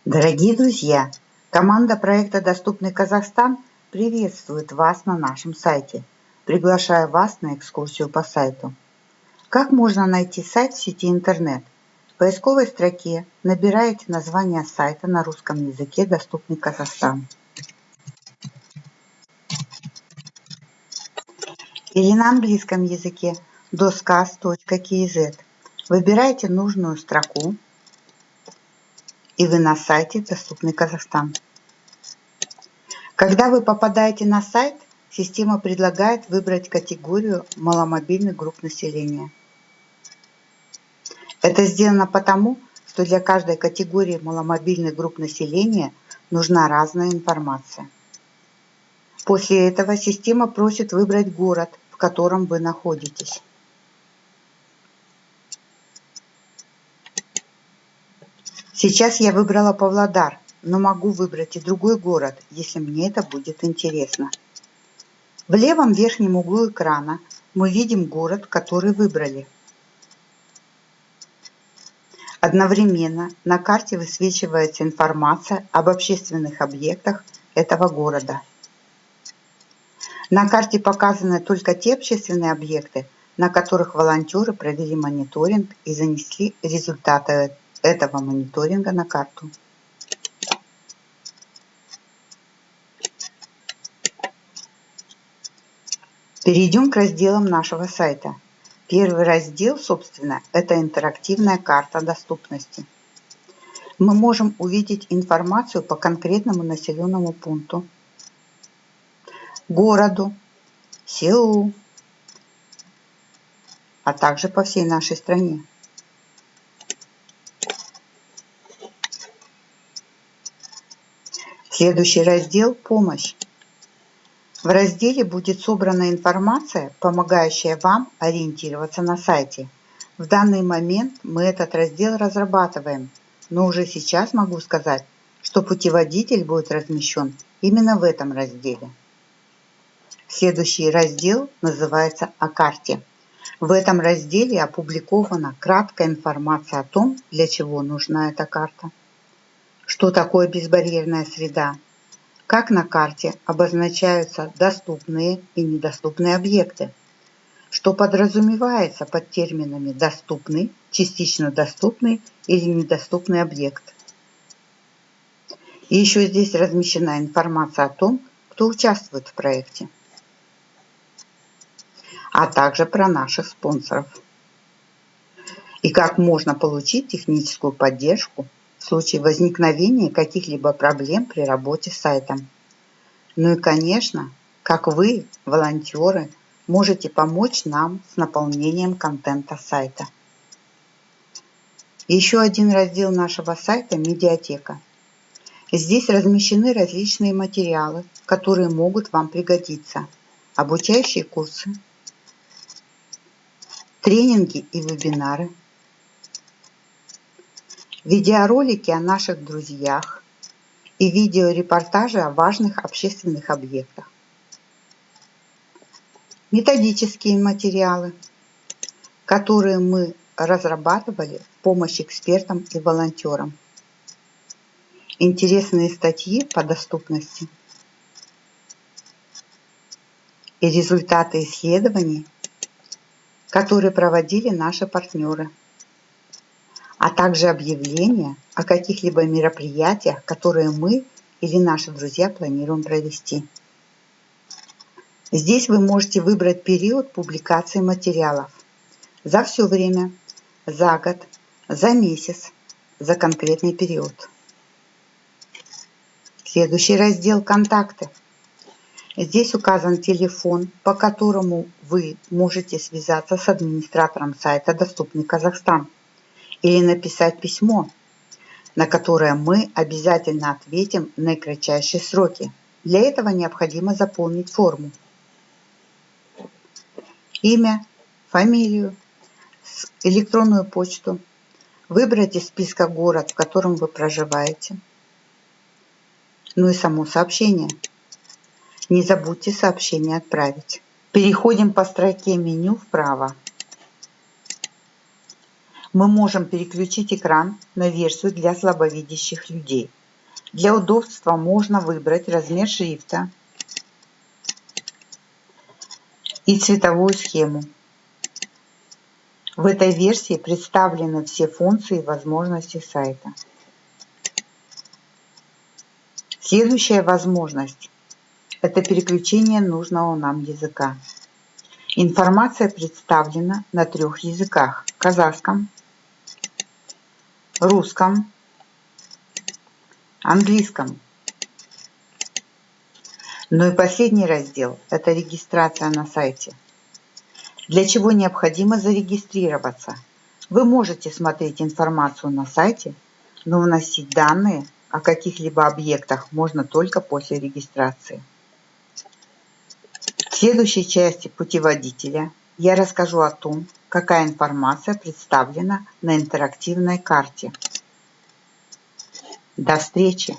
Дорогие друзья, команда проекта «Доступный Казахстан» приветствует вас на нашем сайте. Приглашаю вас на экскурсию по сайту. Как можно найти сайт в сети интернет? В поисковой строке набираете название сайта на русском языке «Доступный Казахстан» или на английском языке dostcast.kz. Выбираете нужную строку, и вы на сайте «Доступный Казахстан». Когда вы попадаете на сайт, система предлагает выбрать категорию маломобильных групп населения. Это сделано потому, что для каждой категории маломобильных групп населения нужна разная информация. После этого система просит выбрать город, в котором вы находитесь. Сейчас я выбрала Павлодар, но могу выбрать и другой город, если мне это будет интересно. В левом верхнем углу экрана мы видим город, который выбрали. Одновременно на карте высвечивается информация об общественных объектах этого города. На карте показаны только те общественные объекты, на которых волонтеры провели мониторинг и занесли результаты этого мониторинга на карту. Перейдем к разделам нашего сайта. Первый раздел, собственно, это интерактивная карта доступности. Мы можем увидеть информацию по конкретному населенному пункту, городу, селу, а также по всей нашей стране. Следующий раздел «Помощь». В разделе будет собрана информация, помогающая вам ориентироваться на сайте. В данный момент мы этот раздел разрабатываем, но уже сейчас могу сказать, что путеводитель будет размещен именно в этом разделе. Следующий раздел называется «О карте». В этом разделе опубликована краткая информация о том, для чего нужна эта карта, что такое безбарьерная среда, как на карте обозначаются доступные и недоступные объекты, что подразумевается под терминами «доступный», «частично доступный» или «недоступный объект». И еще здесь размещена информация о том, кто участвует в проекте, а также про наших спонсоров. И как можно получить техническую поддержку в случае возникновения каких-либо проблем при работе с сайтом. Ну и, конечно, как вы, волонтеры, можете помочь нам с наполнением контента сайта. Еще один раздел нашего сайта – медиатека. Здесь размещены различные материалы, которые могут вам пригодиться. Обучающие курсы, тренинги и вебинары, видеоролики о наших друзьях и видеорепортажи о важных общественных объектах, методические материалы, которые мы разрабатывали в помощь экспертам и волонтерам, интересные статьи по доступности и результаты исследований, которые проводили наши партнеры, а также объявления о каких-либо мероприятиях, которые мы или наши друзья планируем провести. Здесь вы можете выбрать период публикации материалов за все время, за год, за месяц, за конкретный период. Следующий раздел «Контакты». Здесь указан телефон, по которому вы можете связаться с администратором сайта «Доступный Казахстан» или написать письмо, на которое мы обязательно ответим в наикратчайшие сроки. Для этого необходимо заполнить форму. Имя, фамилию, электронную почту, выбрать из списка город, в котором вы проживаете, ну и само сообщение. Не забудьте сообщение отправить. Переходим по строке меню вправо. Мы можем переключить экран на версию для слабовидящих людей. Для удобства можно выбрать размер шрифта и цветовую схему. В этой версии представлены все функции и возможности сайта. Следующая возможность – это переключение нужного нам языка. Информация представлена на 3 языках – казахском, русском, английском. Ну и последний раздел – это регистрация на сайте. Для чего необходимо зарегистрироваться? Вы можете смотреть информацию на сайте, но вносить данные о каких-либо объектах можно только после регистрации. В следующей части путеводителя я расскажу о том, какая информация представлена на интерактивной карте. До встречи!